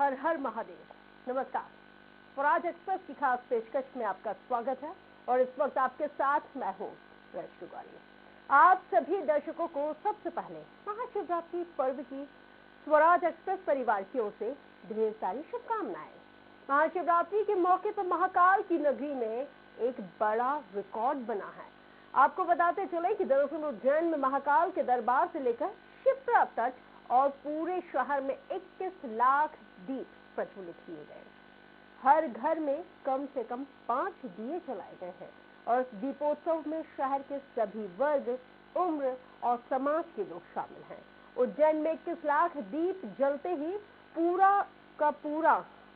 हर हर महादेव। नमस्कार, स्वराज एक्सप्रेस की खास पेशकश में आपका स्वागत है और इस वक्त आपके साथ मैं हूँ रजनी। आप सभी दर्शकों को सबसे पहले महाशिवरात्रि पर्व की स्वराज एक्सप्रेस परिवार की ओर से ढेर सारी शुभकामनाएं। महाशिवरात्रि के मौके पर महाकाल की नगरी में एक बड़ा रिकॉर्ड बना है। आपको बताते चले कि दरअसल उज्जैन में महाकाल के दरबार से लेकर शिप्रा तट और पूरे शहर में 21 लाख दीप प्रज्वलित किए गए। हर घर में कम से कम 5 दिए जलाए गए हैं और दीपोत्सव में शहर के सभी वर्ग, उम्र और समाज के लोग शामिल हैं। उज्जैन में 21 लाख दीप जलते ही पूरा का पूरा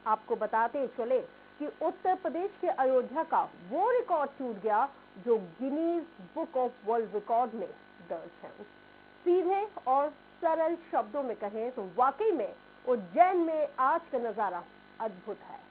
आपको बताते चले कि उत्तर प्रदेश के अयोध्या का वो रिकॉर्ड टूट गया जो Guinness book of world record में दर्ज है। सीधे और सरल शब्दों में कहें तो वाकई में उज्जैन में आज का नजारा अद्भुत है।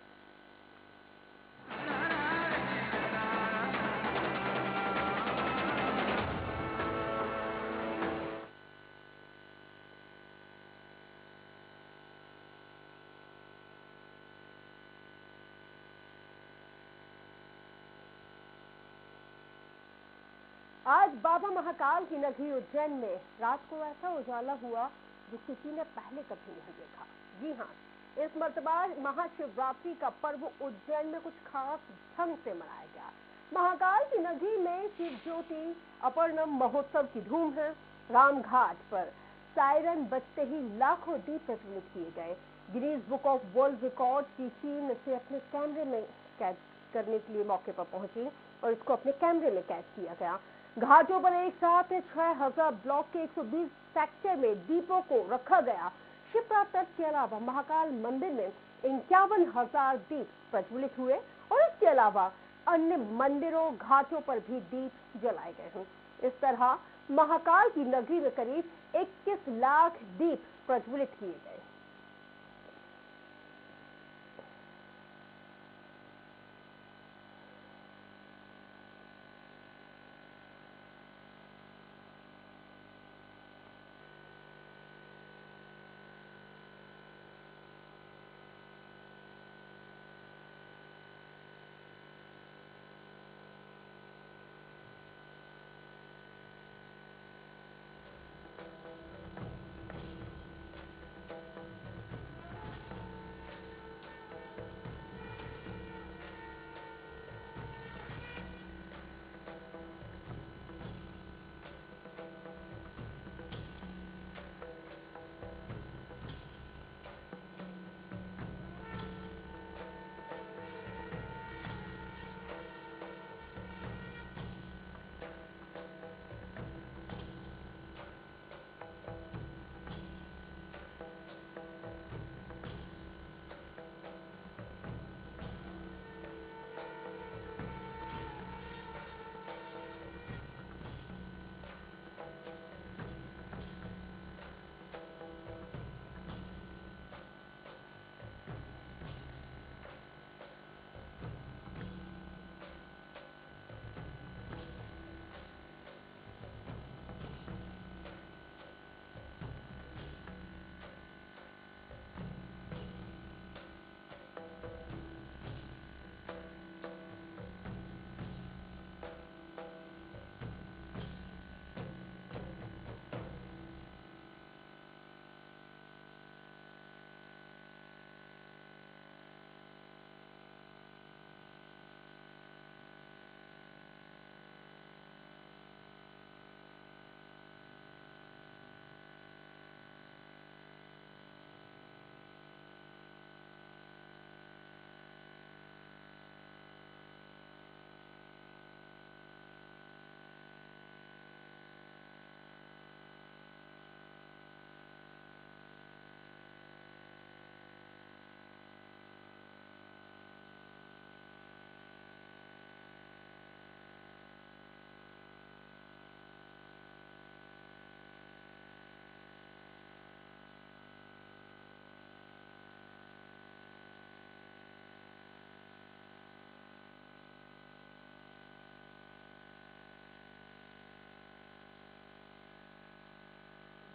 आज बाबा महाकाल की नगरी उज्जैन में रात को ऐसा उजाला हुआ जो किसी ने पहले कभी नहीं देखा। जी हाँ, इस मर्तबा महाशिवरात्रि का पर्व उज्जैन में कुछ खास ढंग से मनाया गया। महाकाल की नगरी में शिव ज्योति अपर्णम महोत्सव की धूम है। रामघाट पर सायरन बजते ही लाखों दीप प्रज्वलित किए गए। Guinness book of world record की टीम इसे अपने कैमरे में कैद करने के लिए मौके पर पहुंची और इसको अपने कैमरे में कैद किया गया। घाटों पर एक साथ 6000 ब्लॉक के 120 सेक्टर में दीपों को रखा गया। शिप्रा तट के अलावा महाकाल मंदिर में 51,000 दीप प्रज्वलित हुए और इसके अलावा अन्य मंदिरों, घाटों पर भी दीप जलाए गए हैं। इस तरह महाकाल की नगरी में करीब 21 लाख दीप प्रज्वलित किए गए।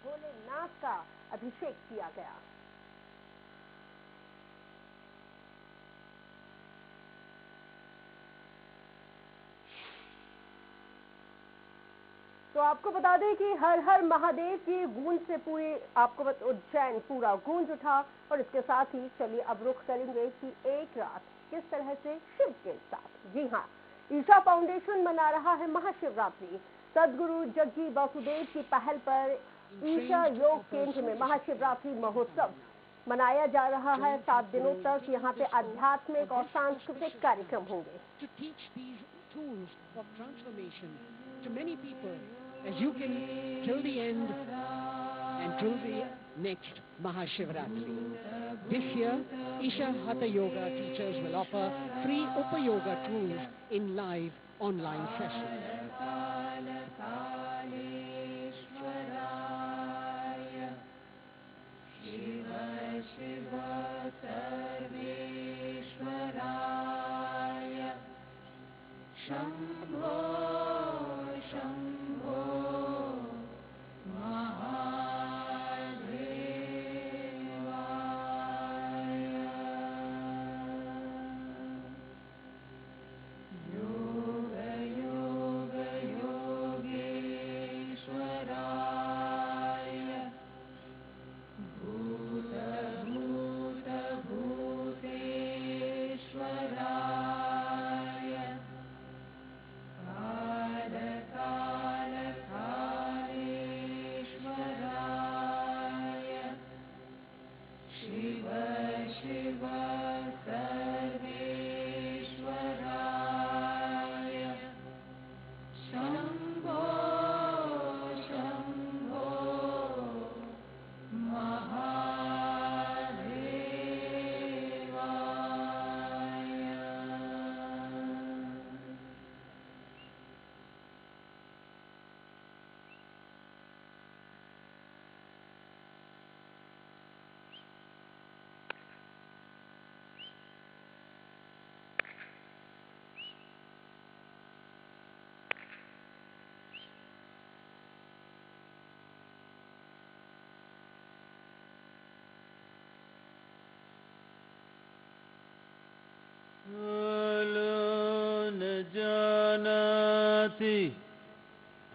भोलेनाथ का अभिषेक किया गया। तो आपको बता दें कि हर हर महादेव की गूंज से पूरी आपको उज्जैन पूरा गूंज उठा। और इसके साथ ही चलिए अब रुख करेंगे कि एक रात किस तरह से शिव के साथ। जी हाँ, ईशा फाउंडेशन मना रहा है महाशिवरात्रि। सदगुरु जग्गी वासुदेव की पहल पर ईशा योग केंद्र में महाशिवरात्रि महोत्सव मनाया जा रहा है। 7 दिनों तक यहाँ पे आध्यात्मिक और सांस्कृतिक कार्यक्रम होंगे। To many people, as you can till the end and till the next Mahashivratri. This year, Isha Hatha Yoga teachers will offer free Upa Yoga tools in live online sessions.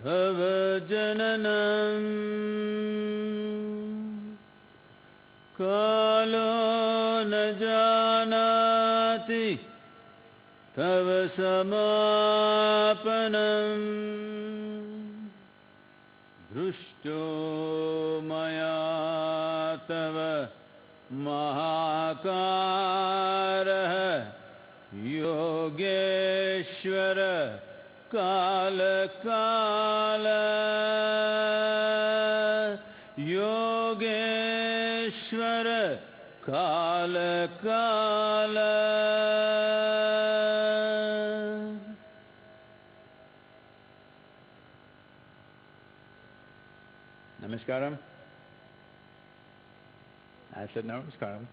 तव जननम् कालो न जानाति तव समापनम् दृष्टो मया तव महाकारः योगेश्वर काल काल योगेश्वर काल काल। Namaskaram. I said namaskaram.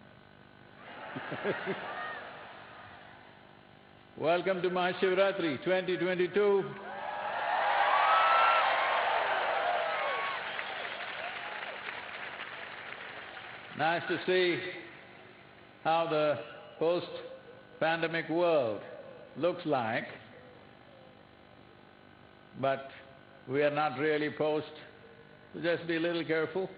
Welcome to Mahashivratri 2022. Nice to see how the post-pandemic world looks like, but we are not really post, so just be a little careful.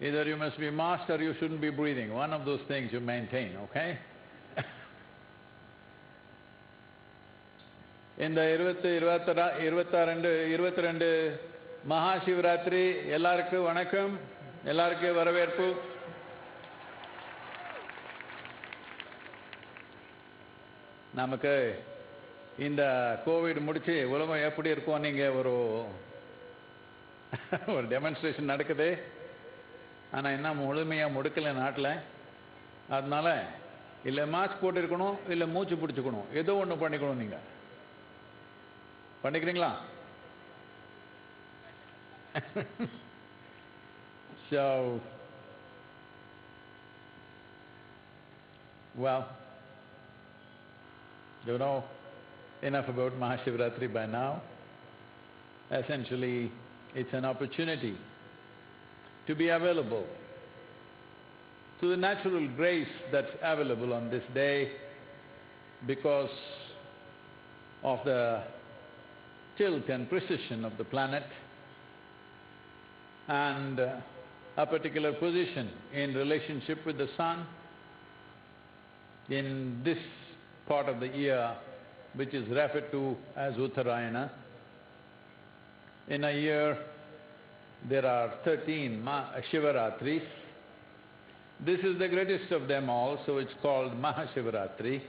Either you must be masked or you shouldn't be breathing. One of those things you maintain, okay? இந்த 22 மகாசிவராத்திரி எல்லாருக்கும் வணக்கம், எல்லாருக்கும் வரவேற்பு. நமக்கு இந்த Covid முடிச்சு உலகம் எப்படி இருக்கும் நீங்க ஒரு டெமான்ஸ்ட்ரேஷன் நடக்குது. ஆனா என்ன முழுமையா முடுக்கல நாட்டில். அதனால இல்லை மாஸ்க் போட்டிருக்கணும், இல்லை மூச்சு பிடிச்சுக்கணும், ஏதோ ஒன்று பண்ணிக்கணும். நீங்க பண்ணிக்கிறீங்களா? So, well, you know enough about Mahashivratri by now. Essentially, it's an opportunity to be available to the natural grace that's available on this day because of the tilt and precession of the planet, and a particular position in relationship with the sun in this part of the year, which is referred to as Uttarayana. In a year, there are 13 Shivaratris. This is the greatest of them all, so it's called Mahashivaratri.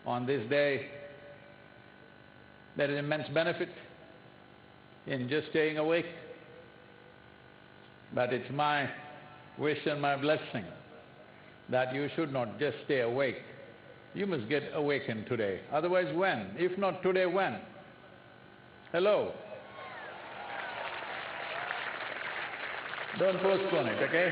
On this day, there is immense benefit in just staying awake. But it's my wish and my blessing that you should not just stay awake. You must get awakened today. Otherwise when? If not today, when? Hello? Don't postpone it, okay?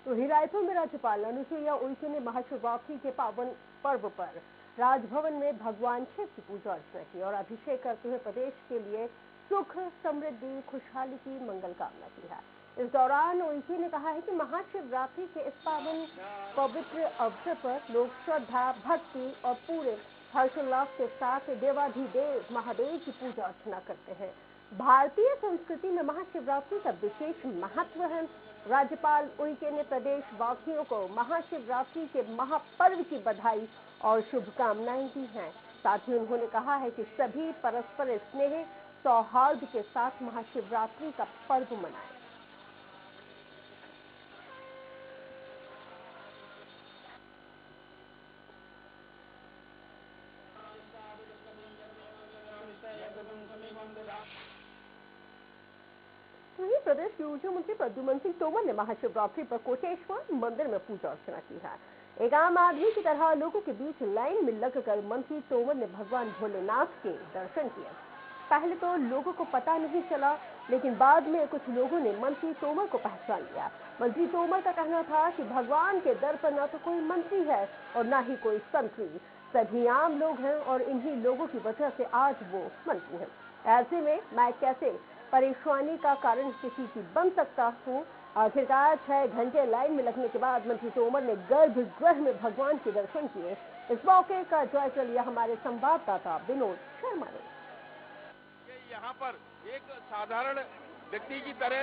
तो ही रायपुर में राज्यपाल अनुसुईया उइके ने महाशिवरात्रि के पावन पर्व पर राजभवन में भगवान शिव की पूजा अर्चना की और अभिषेक करते हुए प्रदेश के लिए सुख, समृद्धि, खुशहाली की मंगल कामना की है। इस दौरान उइके ने कहा है कि महाशिवरात्रि के इस पावन पवित्र अवसर पर लोग श्रद्धा, भक्ति और पूरे हर्षोल्लास के साथ देवाधिदेव महादेव की पूजा अर्चना करते हैं। भारतीय संस्कृति में महाशिवरात्रि का विशेष महत्व है। राज्यपाल उइके ने प्रदेशवासियों को महाशिवरात्रि के महापर्व की बधाई और शुभकामनाएं दी हैं। साथ ही उन्होंने कहा है कि सभी परस्पर स्नेह, सौहार्द के साथ महाशिवरात्रि का पर्व मनाएं। वहीं प्रदेश के ऊर्जा मंत्री प्रद्युमन सिंह तोमर ने महाशिवरात्रि पर कोटेश्वर मंदिर में पूजा अर्चना की है। एक आम आदमी की तरह लोगों के बीच लाइन में लगकर मंत्री तोमर ने भगवान भोलेनाथ के दर्शन किए। पहले तो लोगों को पता नहीं चला, लेकिन बाद में कुछ लोगों ने मंत्री तोमर को पहचान लिया। मंत्री तोमर का कहना था कि भगवान के दर पर न तो कोई मंत्री है और न ही कोई संतरी, सभी आम लोग हैं और इन्हीं लोगों की वजह से आज वो मंत्री हैं। ऐसे में मैं कैसे परेशानी का कारण किसी की बन सकता हूँ। आखिरकार 6 घंटे लाइन में लगने के बाद मंत्री तोमर ने गर्भगृह में भगवान के दर्शन किए। इस मौके का जायजा लिया हमारे संवाददाता विनोद शर्मा ने। यहाँ पर एक साधारण व्यक्ति की तरह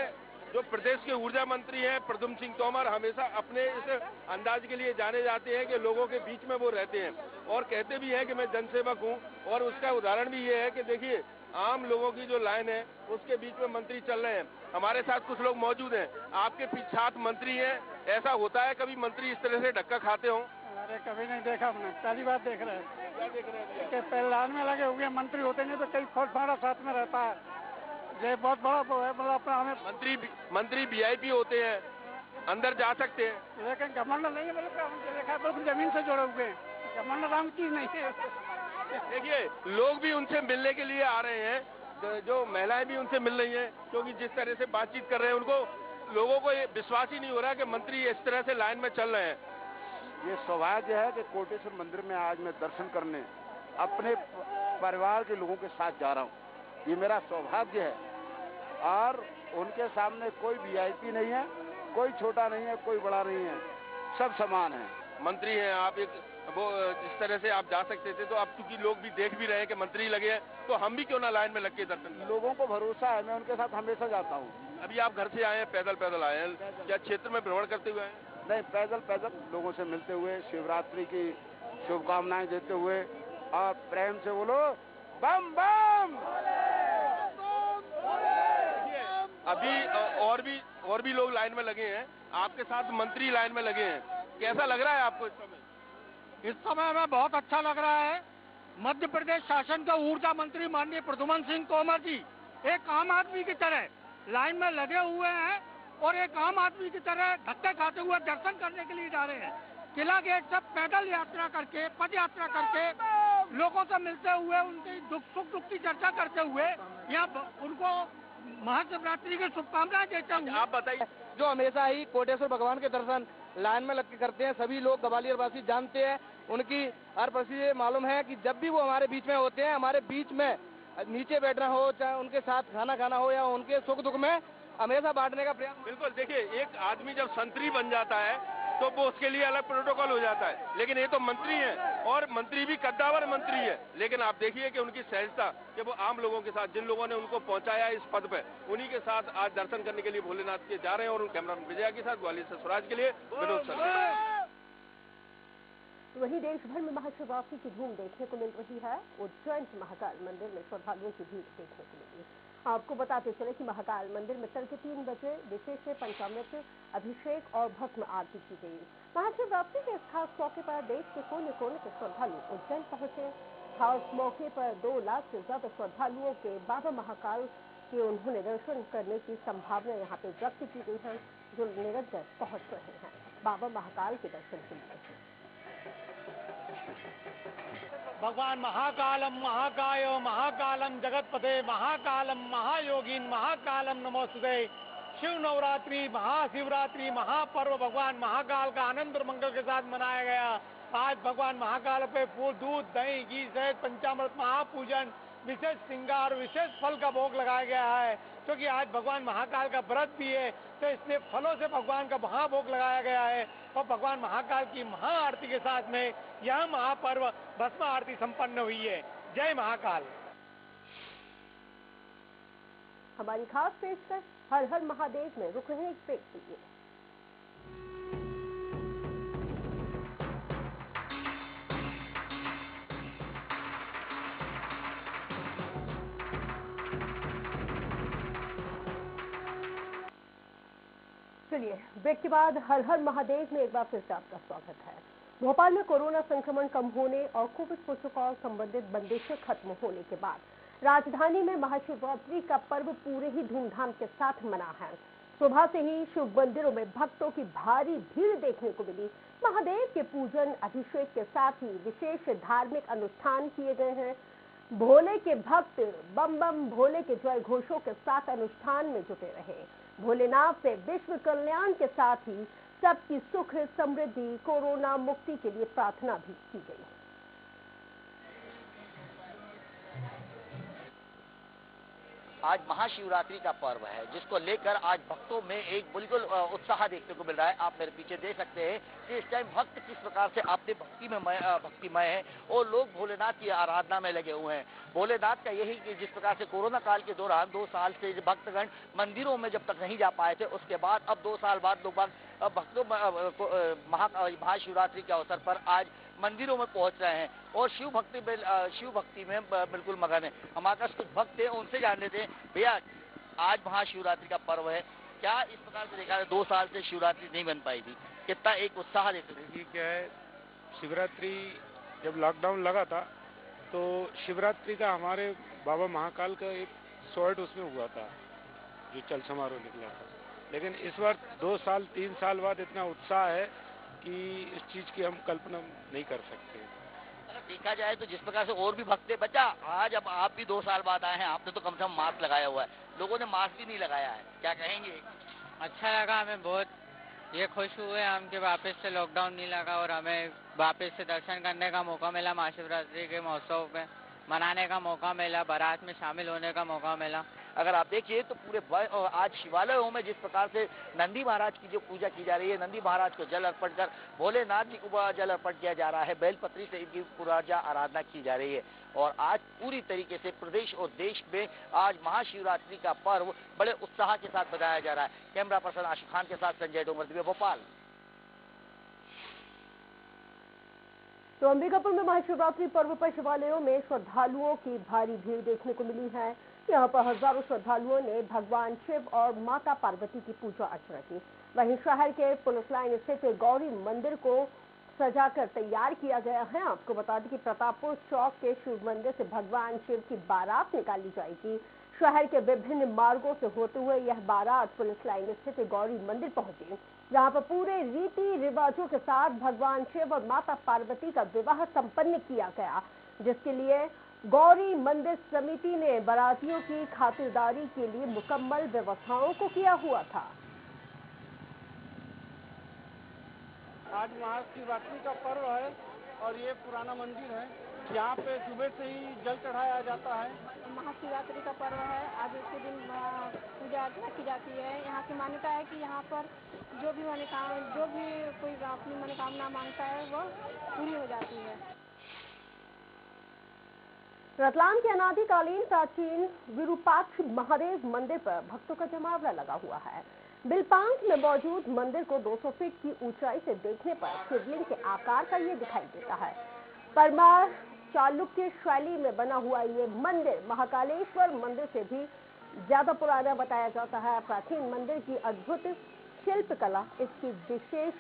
जो प्रदेश के ऊर्जा मंत्री हैं प्रद्युमन सिंह तोमर हमेशा अपने इस अंदाज के लिए जाने जाते हैं कि लोगों के बीच में वो रहते हैं और कहते भी हैं कि मैं जनसेवक हूँ। और उसका उदाहरण भी ये है कि देखिए आम लोगों की जो लाइन है उसके बीच में मंत्री चल रहे हैं। हमारे साथ कुछ लोग मौजूद हैं। आपके पीछे 7 मंत्री हैं, ऐसा होता है कभी मंत्री इस तरह से धक्का खाते हो? अरे कभी नहीं देखा हमने, पहली बार देख रहे हैं। क्या देख रहे हैं? कि पहले लाइन में लगे हुए मंत्री होते नहीं तो कई फौज फाड़ा साथ में रहता है। ये बहुत बड़ा वो है, मतलब अपना हमें मंत्री वीआईपी होते हैं, अंदर जा सकते हैं, लेकिन घमंड नहीं है। मेरे हमने देखा बिल्कुल जमीन से जुड़े हुए हैं। घमंड नाम चीज नहीं है। देखिए लोग भी उनसे मिलने के लिए आ रहे हैं, जो महिलाएं भी उनसे मिल रही हैं, क्योंकि जिस तरह से बातचीत कर रहे हैं उनको लोगों को ये विश्वास ही नहीं हो रहा कि मंत्री इस तरह से लाइन में चल रहे हैं। ये सौभाग्य है कि कोटेश्वर मंदिर में आज मैं दर्शन करने अपने परिवार के लोगों के साथ जा रहा हूँ। ये मेरा सौभाग्य है और उनके सामने कोई वीआईपी नहीं है, कोई छोटा नहीं है, कोई बड़ा नहीं है, सब समान है। मंत्री हैं आप, एक वो जिस तरह से आप जा सकते थे, तो अब चूंकि लोग भी देख भी रहे हैं कि मंत्री लगे हैं, तो हम भी क्यों ना लाइन में लग के दर्शन करें? लोगों को भरोसा है, मैं उनके साथ हमेशा जाता हूँ। अभी आप घर से आए हैं, पैदल आए हैं, क्या क्षेत्र में भ्रमण करते हुए आए हैं? नहीं, पैदल लोगों से मिलते हुए, शिवरात्रि की शुभकामनाएं देते हुए और प्रेम से बोलो बम बम। अभी और भी लोग लाइन में लगे हैं, आपके साथ मंत्री लाइन में लगे हैं, कैसा लग रहा है आपको इस समय? इस समय हमें बहुत अच्छा लग रहा है। मध्य प्रदेश शासन के ऊर्जा मंत्री माननीय प्रद्युमन सिंह तोमर जी एक आम आदमी की तरह लाइन में लगे हुए हैं और एक आम आदमी की तरह धक्के खाते हुए दर्शन करने के लिए जा रहे हैं। किला गेट से पैदल यात्रा करके, पद यात्रा करके लोगों से मिलते हुए, उनकी सुख की चर्चा करते हुए यहाँ उनको महाशिवरात्रि की शुभकामनाएं देते हुए। आप बताइए, जो हमेशा ही कोटेश्वर भगवान के दर्शन लाइन में लग के करते हैं, सभी लोग ग्वालियर वासी जानते हैं। उनकी हर प्रसिद्ध मालूम है कि जब भी वो हमारे बीच में होते हैं, हमारे बीच में नीचे बैठना हो, चाहे उनके साथ खाना खाना हो या उनके सुख दुख में हमेशा बांटने का प्रयास। बिल्कुल, देखिए एक आदमी जब संतरी बन जाता है तो वो उसके लिए अलग प्रोटोकॉल हो जाता है। लेकिन ये तो मंत्री हैं और मंत्री भी कद्दावर मंत्री है, लेकिन आप देखिए कि उनकी सहजता कि वो आम लोगों के साथ, जिन लोगों ने उनको पहुंचाया इस पद पे, उन्हीं के साथ आज दर्शन करने के लिए भोलेनाथ के जा रहे हैं। और उन कैमरामैन विजया के साथ ग्वालियर से स्वराज के लिए विनोद सर। वहीं देश भर में महाशिवरात्रि की धूम देखने को मिल रही है। उज्जैन महाकाल मंदिर में श्रद्धालुओं की भीड़ देखने को मिली। आपको बताते चले कि महाकाल मंदिर में तड़के 3 बजे विशेष पंचामृत अभिषेक और भस्म आरती की गई। महाशिवरात्रि के इस खास मौके पर देश के कोने कोने के श्रद्धालु उज्जैन पहुंचे। खास मौके पर 2 लाख से ज्यादा श्रद्धालुओं के बाबा महाकाल के उन्होंने दर्शन करने की संभावना यहाँ पे व्यक्त की गई है, जो निरंतर पहुंच रहे हैं बाबा महाकाल के दर्शन के लिए। भगवान महाकालम महाकाय महाकालम जगतपते महाकालम महायोगीन महाकालम नमोस्तुते। शिव नवरात्रि महाशिवरात्रि महापर्व भगवान महाकाल का आनंद और मंगल के साथ मनाया गया। आज भगवान महाकाल पे फूल, दूध, दही, घी सहित पंचामृत महापूजन, विशेष श्रृंगार, विशेष फल का भोग लगाया गया है। क्योंकि आज भगवान महाकाल का व्रत भी है, तो इसलिए फलों से भगवान का महाभोग लगाया गया है। और भगवान महाकाल की महाआरती के साथ में यह महापर्व भस्म आरती संपन्न हुई है। जय महाकाल। हमारी खास पेशकश हर हर महादेव में रुक रहे एक ब्रेक के लिए। चलिए ब्रेक के बाद हर हर महादेव में एक बार फिर से आपका स्वागत है। भोपाल में कोरोना संक्रमण कम होने और कोविड प्रोटोकॉल संबंधित बंदिशें खत्म होने के बाद राजधानी में महाशिवरात्रि का पर्व पूरे ही धूमधाम के साथ मना है। सुबह से ही शिव मंदिरों में भक्तों की भारी भीड़ देखने को मिली। महादेव के पूजन अभिषेक के साथ ही विशेष धार्मिक अनुष्ठान किए गए हैं। भोले के भक्त बम बम भोले के जय घोषों के साथ अनुष्ठान में जुटे रहे। भोलेनाथ से विश्व कल्याण के साथ ही सबकी सुख समृद्धि कोरोना मुक्ति के लिए प्रार्थना भी की गई। आज महाशिवरात्रि का पर्व है, जिसको लेकर आज भक्तों में एक बिल्कुल उत्साह देखने को मिल रहा है। आप मेरे पीछे देख सकते हैं कि इस टाइम भक्त किस प्रकार से अपने भक्तिमय है और लोग भोलेनाथ की आराधना में लगे हुए हैं। भोलेनाथ का यही कि जिस प्रकार से कोरोना काल के दौरान 2 साल से भक्तगण मंदिरों में जब तक नहीं जा पाए थे, उसके बाद अब 2 साल बाद लोग भक्तों महाशिवरात्रि के अवसर पर आज मंदिरों में पहुंच रहे हैं और शिव भक्ति में बिल्कुल मगन है। हमारे पास कुछ भक्त हैं, उनसे जान लेते हैं। भैया, आज महाशिवरात्रि का पर्व है, क्या इस प्रकार से देखा है 2 साल से शिवरात्रि नहीं बन पाई थी, कितना एक उत्साह देते थे? क्या है, शिवरात्रि जब लॉकडाउन लगा था तो शिवरात्रि का हमारे बाबा महाकाल का एक शॉर्ट उसमें हुआ था, जो चल समारोह निकला था। लेकिन इस बार 2 साल 3 साल बाद इतना उत्साह है कि इस चीज की हम कल्पना नहीं कर सकते। अगर देखा जाए तो जिस प्रकार से और भी भक्त बचा, आज अब आप भी 2 साल बाद आए हैं, आपने तो कम से कम मास्क लगाया हुआ है, लोगों ने मास्क भी नहीं लगाया है, क्या कहेंगे? अच्छा लगा हमें बहुत, ये खुश हुए हम कि वापस से लॉकडाउन नहीं लगा और हमें वापस से दर्शन करने का मौका मिला, महाशिवरात्रि के महोत्सव पे मनाने का मौका मिला, बारात में शामिल होने का मौका मिला। अगर आप देखिए तो पूरे आज शिवालयों में जिस प्रकार से नंदी महाराज की जो पूजा की जा रही है, नंदी महाराज को जल अर्पण कर भोलेनाथ जी को जल अर्पण किया जा रहा है, बेलपत्री से इनकी पूजा आराधना की जा रही है। और आज पूरी तरीके से प्रदेश और देश में आज महाशिवरात्रि का पर्व बड़े उत्साह के साथ मनाया जा रहा है। कैमरा पर्सन आशिफ खान के साथ संजय डोंगर, भोपाल। तो अंबिकापुर में महाशिवरात्रि पर्व पर शिवालयों में श्रद्धालुओं की भारी भीड़ देखने को मिली है। यहाँ पर हजारों श्रद्धालुओं ने भगवान शिव और माता पार्वती की पूजा अर्चना की। वहीं शहर के पुलिस लाइन स्थित गौरी मंदिर को सजाकर तैयार किया गया है। आपको बता दें कि प्रतापपुर चौक के शिव मंदिर से भगवान शिव की बारात निकाली जाएगी। शहर के विभिन्न मार्गों से होते हुए यह बारात पुलिस लाइन स्थित गौरी मंदिर पहुंची, जहां पर पूरे रीति रिवाजों के साथ भगवान शिव और माता पार्वती का विवाह संपन्न किया गया, जिसके लिए गौरी मंदिर समिति ने बारातियों की खातिरदारी के लिए मुकम्मल व्यवस्थाओं को किया हुआ था। आज महाशिवरात्रि का पर्व है और ये पुराना मंदिर है यहाँ पे सुबह से ही जल चढ़ाया जाता है। महाशिवरात्रि का पर्व है, आज उसके दिन पूजा अर्चना की जाती है। यहाँ की मान्यता है कि यहाँ पर जो भी कोई अपनी मनोकामना मांगता है वो पूरी हो जाती है। रतलाम के अनादिकालीन प्राचीन विरूपाक्ष महादेव मंदिर पर भक्तों का जमावड़ा लगा हुआ है। बिलपांक में मौजूद मंदिर को 200 फीट की ऊंचाई से देखने पर शिवलिंग के आकार का ये दिखाई देता है। परमार चालुक्य शैली में बना हुआ ये मंदिर महाकालेश्वर मंदिर से भी ज्यादा पुराना बताया जाता है। प्राचीन मंदिर की अद्भुत शिल्पकला इसकी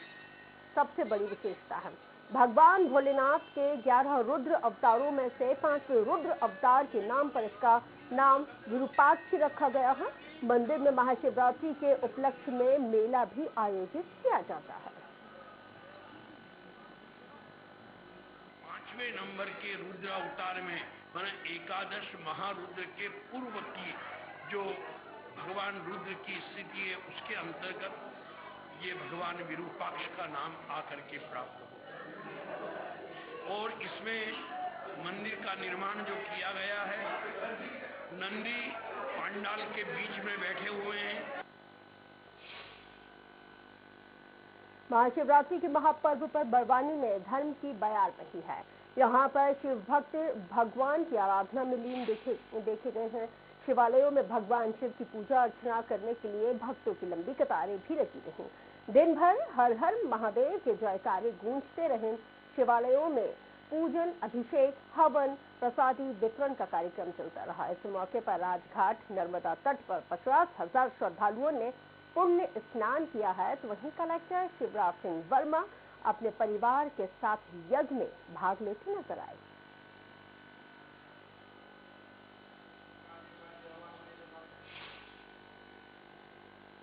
सबसे बड़ी विशेषता है। भगवान भोलेनाथ के 11 रुद्र अवतारों में से 5वें रुद्र अवतार के नाम पर इसका नाम विरूपाक्ष रखा गया है। मंदिर में महाशिवरात्रि के उपलक्ष्य में मेला भी आयोजित किया जाता है। 5वें नंबर के रुद्र अवतार में माने एकादश महारुद्र के पूर्व की जो भगवान रुद्र की स्थिति है उसके अंतर्गत ये भगवान विरूपाक्ष का नाम आकर के प्राप्त हो। और इसमें मंदिर का निर्माण जो किया गया है, नंदी पंडाल के बीच में बैठे हुए हैं। महाशिवरात्रि के महापर्व पर बड़वानी में धर्म की बयार बही है। यहाँ पर शिव भक्त भगवान की आराधना में लीन देखे गए हैं। शिवालयों में भगवान शिव की पूजा अर्चना करने के लिए भक्तों की लंबी कतारें भी लगी रहीं। दिन भर हर हर महादेव के जयकारे गूंजते रहे। शिवालयों में पूजन, अभिषेक, हवन, प्रसादी वितरण का कार्यक्रम चलता रहा। इस मौके पर राजघाट नर्मदा तट पर 50,000 श्रद्धालुओं ने पुण्य स्नान किया है। तो वहीं कलेक्टर शिवराज सिंह वर्मा अपने परिवार के साथ यज्ञ में भाग लेते नजर आए।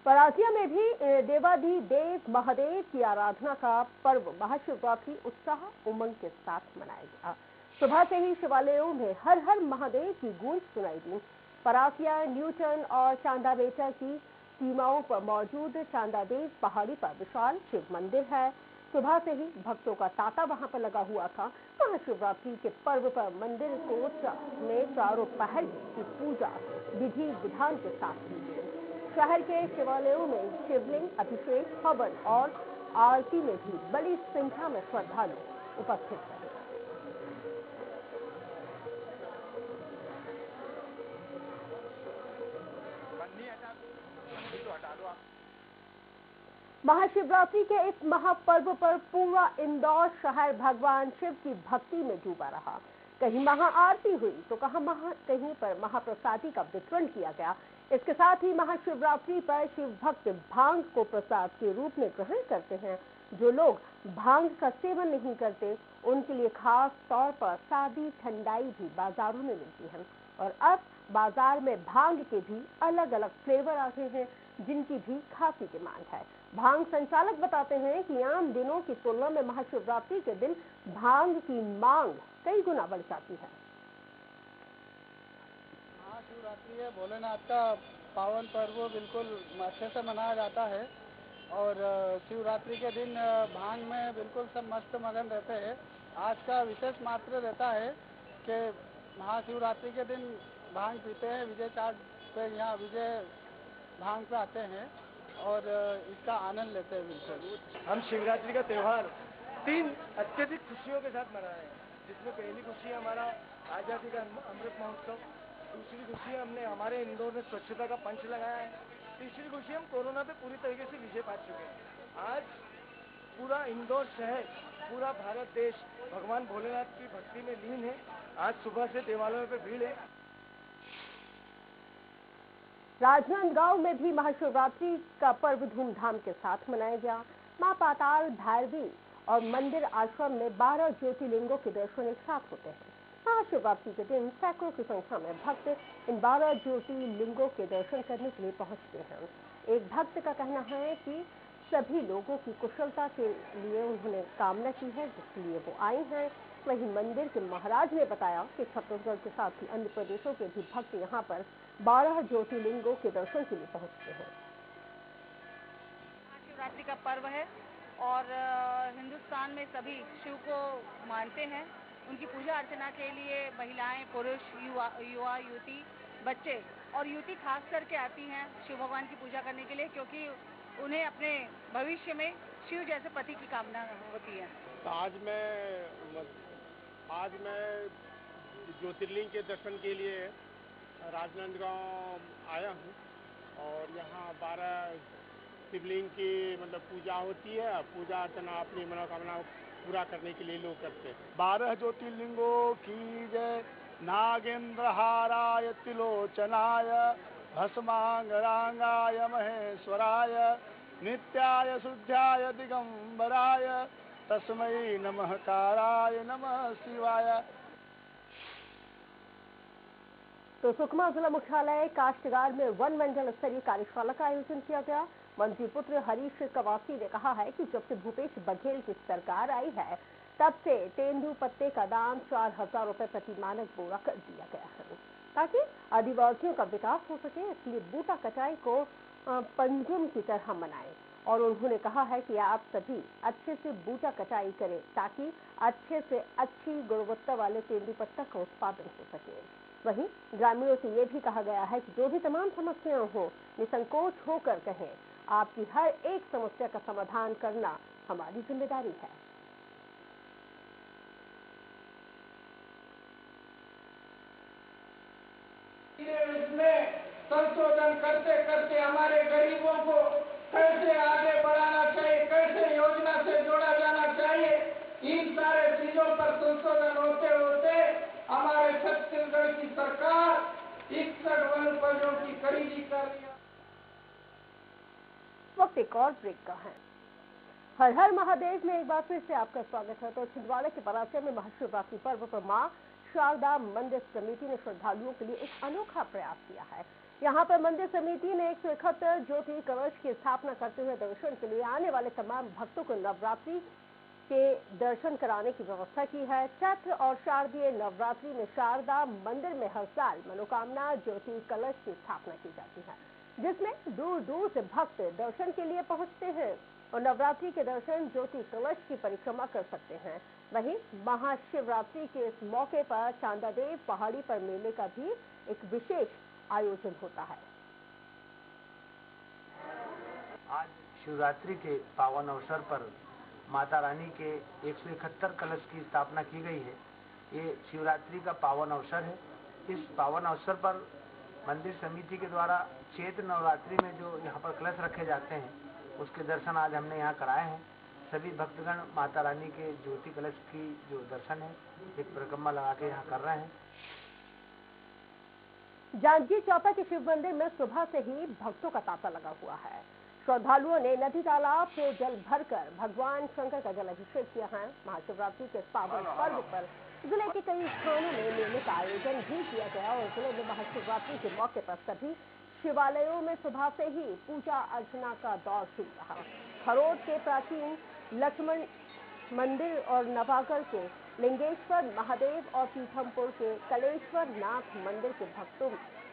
परासिया में भी देवाधिदेव महादेव की आराधना का पर्व महाशिवरात्रि उत्साह उमंग के साथ मनाया गया। सुबह से ही शिवालयों में हर हर महादेव की गूंज सुनाई दी। परासिया, न्यूटन और चांदाबेटा की सीमाओं पर मौजूद चांदादेव पहाड़ी पर विशाल शिव मंदिर है। सुबह से ही भक्तों का तांता वहां पर लगा हुआ था। महाशिवरात्रि के पर्व पर मंदिर में चारों पहर की पूजा विधि विधान के साथ की गई। शहर के शिवालयों में शिवलिंग, अभिषेक, हवन और आरती में भी बड़ी संख्या में श्रद्धालु उपस्थित रहे। महाशिवरात्रि के इस महापर्व पर पूरा इंदौर शहर भगवान शिव की भक्ति में डूबा रहा। कहीं महाआरती हुई तो कहीं पर महाप्रसादी का वितरण किया गया। इसके साथ ही महाशिवरात्रि पर शिव भक्त भांग को प्रसाद के रूप में ग्रहण करते हैं। जो लोग भांग का सेवन नहीं करते उनके लिए खास तौर पर सादी ठंडाई भी बाजारों में मिलती है। और अब बाजार में भांग के भी अलग अलग फ्लेवर आ गए हैं जिनकी भी खासी डिमांड है। भांग संचालक बताते हैं कि आम दिनों की तुलना में महाशिवरात्रि के दिन भांग की मांग कई गुना बढ़ जाती है। महाशिवरात्रि है, भोलेनाथ का पावन पर्व बिल्कुल अच्छे से मनाया जाता है। और शिवरात्रि के दिन भांग में बिल्कुल सब मस्त मगन रहते हैं। आज का विशेष मात्र रहता है कि महाशिवरात्रि के दिन भांग पीते हैं। विजय चाट पे यहाँ विजय भांग पे आते हैं और इसका आनंद लेते हैं। बिल्कुल हम शिवरात्रि का त्यौहार 3 अत्यधिक खुशियों के साथ मना रहे हैं, जिसमें पहली खुशी हमारा आज़ादी का अमृत महोत्सव, दूसरी खुशी हमने हमारे इंदौर में स्वच्छता का पंच लगाया है, तीसरी खुशी हम कोरोना पे पूरी तरीके से विजय पा चुके हैं। आज पूरा इंदौर शहर, पूरा भारत देश भगवान भोलेनाथ की भक्ति में लीन है। आज सुबह से देवालयों पे भीड़ है। राजनांदगांव में भी महाशिवरात्रि का पर्व धूमधाम के साथ मनाया गया। मां पाताल भैरवी और मंदिर आश्रम में 12 ज्योतिर्लिंगों के दर्शन एक साथ होते हैं। महाशिवरात्रि के दिन सैकड़ों की संख्या में भक्त इन 12 ज्योतिर्लिंगों के दर्शन करने के लिए पहुंचते हैं। एक भक्त का कहना है कि सभी लोगों की कुशलता के लिए उन्होंने कामना की है, जिसके लिए वो आए हैं। वहीं मंदिर के महाराज ने बताया कि छत्तीसगढ़ के साथ ही अन्य प्रदेशों के भी भक्त यहाँ पर 12 ज्योतिर्लिंगों के दर्शन के लिए पहुंचते हैं। महाशिवरात्रि का पर्व है और हिंदुस्तान में सभी शिव को मानते हैं। उनकी पूजा अर्चना के लिए महिलाएं, पुरुष, युवा, युवती, बच्चे और युवती खास करके आती हैं शिव भगवान की पूजा करने के लिए, क्योंकि उन्हें अपने भविष्य में शिव जैसे पति की कामना होती है। तो आज मैं ज्योतिर्लिंग के दर्शन के लिए राजनांदगांव आया हूँ और यहाँ 12 शिवलिंग की मतलब पूजा होती है। पूजा अर्चना अपनी मनोकामना पूरा करने के लिए लोग करते हैं। 12 ज्योतिर्लिंगों की जय, नागेंद्र हाराय त्रिलोचनाय, भस्मांगरांगाय महेश्वराय, नित्याय शुद्धाय दिगंबराय, तस्मै नमः काराय नमः शिवाय। तो सुकमा जिला मुख्यालय काष्ठगार में वन मंडल स्तरीय कार्यशाला का आयोजन किया गया। मंत्री पुत्र हरीश कवासी ने कहा है कि जब से भूपेश बघेल की सरकार आई है तब से तेंदू पत्ते का दाम 4000 रुपए प्रति मानक बोरा कर दिया गया है ताकि आदिवासियों का विकास हो सके। इसलिए बूटा कटाई को पंजुम की तरह मनाएं और उन्होंने कहा है कि आप सभी अच्छे से बूटा कटाई करें ताकि अच्छे से अच्छी गुणवत्ता वाले तेंदूपत्ता का उत्पादन हो सके। वहीं ग्रामीणों से ये भी कहा गया है कि जो भी तमाम समस्याएं हो निसंकोच होकर कहें। आपकी हर एक समस्या का समाधान करना हमारी जिम्मेदारी है। इसमें संशोधन करते करते हमारे गरीबों को कैसे आगे बढ़ाना चाहिए, कैसे योजना से जोड़ा जाना चाहिए, इन सारे चीजों पर संशोधन होते होते हमारे छत्तीसगढ़ की सरकार 61 वनोपजों की खरीदी कर रही है। वक्त एक और ब्रेक का है। हर हर महादेव में एक बार फिर से आपका स्वागत है। तो छिंदवाड़ा के बरासिया में महाशिवरात्रि पर्व पर मां शारदा मंदिर समिति ने श्रद्धालुओं के लिए एक अनोखा प्रयास किया है। यहां पर मंदिर समिति ने 171 ज्योति कलश की स्थापना करते हुए दर्शन के लिए आने वाले तमाम भक्तों को नवरात्रि के दर्शन कराने की व्यवस्था की है। चैत्र और शारदीय नवरात्रि में शारदा मंदिर में हर साल मनोकामना ज्योति कलश की स्थापना की जाती है, जिसमें दूर दूर से भक्त दर्शन के लिए पहुंचते हैं और नवरात्रि के दर्शन ज्योति कलश की परिक्रमा कर सकते हैं। वहीं महाशिवरात्रि के इस मौके पर चांदादेव पहाड़ी पर मेले का भी एक विशेष आयोजन होता है। आज शिवरात्रि के पावन अवसर पर माता रानी के 171 कलश की स्थापना की गई है। ये शिवरात्रि का पावन अवसर है। इस पावन अवसर पर मंदिर समिति के द्वारा चैत्र नवरात्रि में जो यहाँ पर कलश रखे जाते हैं उसके दर्शन आज हमने यहाँ कराए हैं। सभी भक्तगण माता रानी के ज्योति कलश की जो दर्शन है एक परिक्रमा लगा के यहाँ कर रहे हैं। जांजगीर चांपा के शिव मंदिर में सुबह से ही भक्तों का तांता लगा हुआ है। श्रद्धालुओं ने नदी तालाब से जल भरकर भगवान शंकर का जल अभिषेक किया है। महाशिवरात्रि के पावन पर्व पर जिले के कई स्थानों में मेले का आयोजन भी किया गया और जिले में महाशिवरात्रि के मौके पर सभी शिवालयों में सुबह से ही पूजा अर्चना का दौर शुरू रहा। खरोट के प्राचीन लक्ष्मण मंदिर और नवागढ़ के लिंगेश्वर महादेव और पीथमपुर के कलेश्वर नाथ मंदिर के भक्तों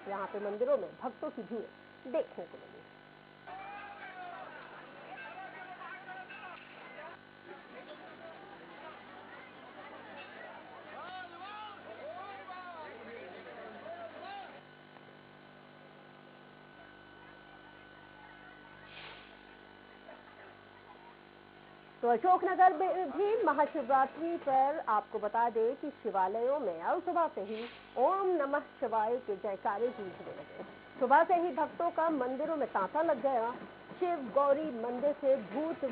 यहाँ पे मंदिरों में भक्तों की भीड़ देखने को मिली। तो अशोकनगर में भी महाशिवरात्रि पर आपको बता दें कि शिवालयों में आज सुबह से ही ओम नमः शिवाय के जयकारे गूंजने लगे। सुबह से ही भक्तों का मंदिरों में तांता लग गया। शिव गौरी मंदिर से भूत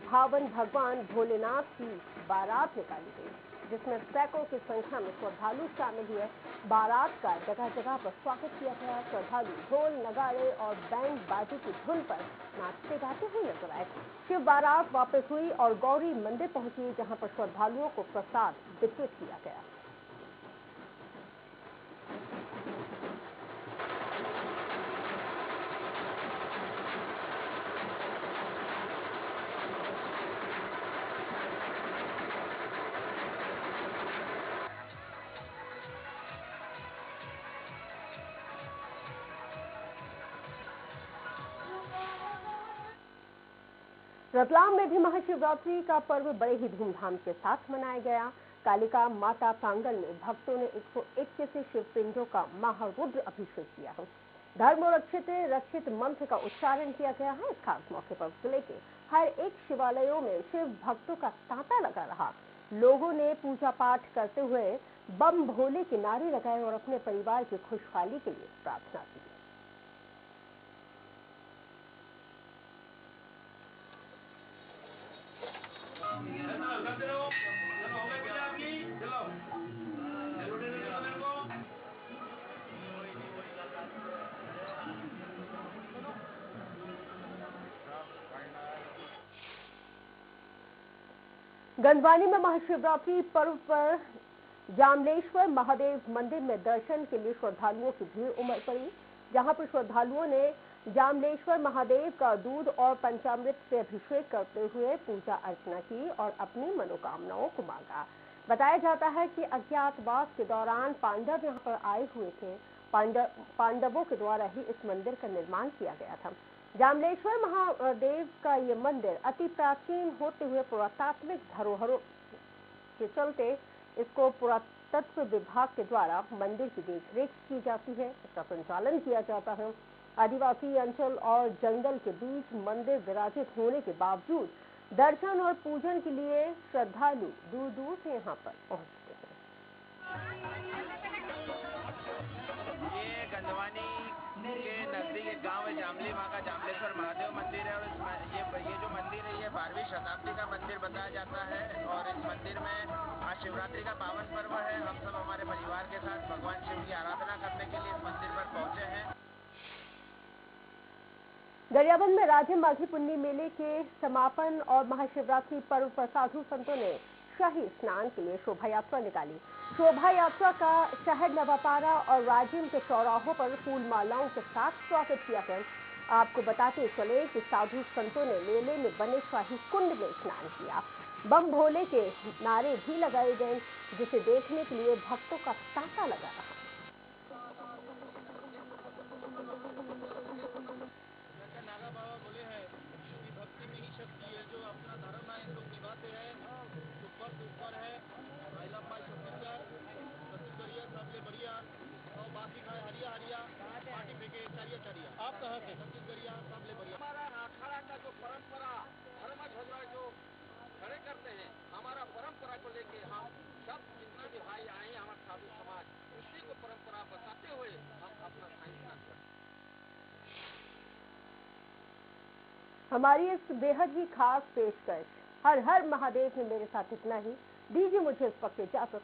भावन भगवान भोलेनाथ की बारात निकाली गई, जिसमें सैकड़ों की संख्या में श्रद्धालु शामिल हुए। बारात का जगह जगह पर स्वागत किया गया। श्रद्धालु ढोल नगाड़े और बैंड बाजी की धुन पर नाचते गाते हुए नजर आए। शिव बारात वापस हुई और गौरी मंदिर पहुंची, जहां पर श्रद्धालुओं को प्रसाद वितरित किया गया। रतलाम में भी महाशिवरात्रि का पर्व बड़े ही धूमधाम के साथ मनाया गया। कालिका माता प्रांगण में भक्तों ने 121 शिवपिंडों का महारुद्र अभिषेक किया है। धर्म और रक्षित मंत्र का उच्चारण किया गया है। इस खास मौके पर जिले के हर एक शिवालयों में शिव भक्तों का तांता लगा रहा। लोगों ने पूजा पाठ करते हुए बम भोले के नारे लगाए और अपने परिवार की खुशहाली के लिए प्रार्थना की। गंधवानी में महाशिवरात्रि पर्व पर जामलेश्वर महादेव मंदिर में दर्शन के लिए श्रद्धालुओं की भीड़ उमड़ पड़ी। जहां पर श्रद्धालुओं ने जामलेश्वर महादेव का दूध और पंचामृत से अभिषेक करते हुए पूजा अर्चना की और अपनी मनोकामनाओं को मांगा। बताया जाता है कि अज्ञातवास के दौरान पांडव यहां पर आए हुए थे। पांडवों के द्वारा ही इस मंदिर का निर्माण किया गया था। जामलेश्वर महादेव का ये मंदिर अति प्राचीन होते हुए पुरातात्विक धरोहरों के चलते इसको पुरातत्व विभाग के द्वारा मंदिर की देखरेख की जाती है। इसका संचालन किया जाता है। आदिवासी अंचल और जंगल के बीच मंदिर विराजित होने के बावजूद दर्शन और पूजन के लिए श्रद्धालु दूर दूर से यहाँ पर पहुँचते हैं। ये गंधवानी के नजदीक एक गांव है जामली, वहाँ का जामलेश्वर महादेव मंदिर है। और ये जो मंदिर है ये 12वीं शताब्दी का मंदिर बताया जाता है। और इस मंदिर में आज शिवरात्रि का पावन पर्व है। हम सब हमारे परिवार के साथ भगवान शिव की आराधना करने के लिए इस मंदिर पर पहुंचे हैं। गरियाबंद में राजिम माघी पुन्नी मेले के समापन और महाशिवरात्रि पर्व पर साधु संतों ने शाही स्नान के लिए शोभा यात्रा निकाली। शोभा यात्रा का शहर नवापारा और राजिम के चौराहों पर फूल मालाओं के साथ स्वागत किया गया। आपको बताते चले कि साधु संतों ने मेले में बने शाही कुंड में स्नान किया। बम भोले के नारे भी लगाए गए, जिसे देखने के लिए भक्तों का तांता लगा रहा। आप कहाँ से? हमारा अखाड़ा का जो परंपरा धर्म झगड़ा जो खड़े करते हैं, हमारा परंपरा को लेके हम सब जितना भी भाई आए हैं हमारे साधु समाज, उसी को परंपरा बताते हुए हम अपना स्नान करते हैं। हमारी इस बेहद ही खास पेशकश हर हर महादेव में मेरे साथ इतना ही। दीजिए मुझे इस वक्त इजाजत।